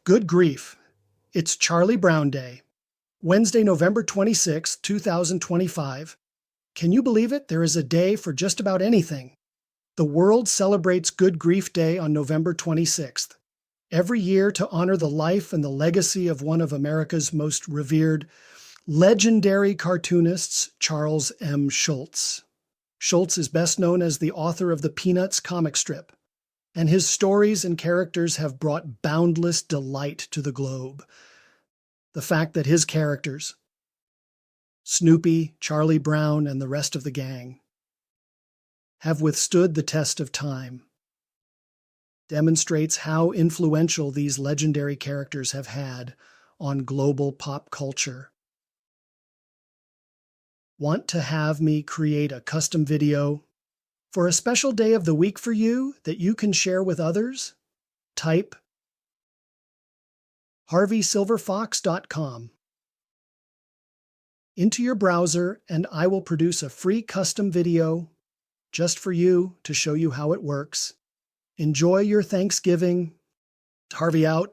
Good grief. It's Charlie Brown Day. Wednesday, November 26, 2025. Can you believe it? There is a day for just about anything. The world celebrates Good Grief Day on November 26th. Every year to honor the life and the legacy of one of America's most revered, legendary cartoonists, Charles M. Schulz. Schulz is best known as the author of the Peanuts comic strip, and his stories and characters have brought boundless delight to the globe. The fact that his characters, Snoopy, Charlie Brown, and the rest of the gang, have withstood the test of time, demonstrates how influential these legendary characters have had on global pop culture. Want to have me create a custom video for a special day of the week for you that you can share with others? Type harveysilverfox.com into your browser, and I will produce a free custom video just for you to show you how it works. Enjoy your Thanksgiving. Harvey out.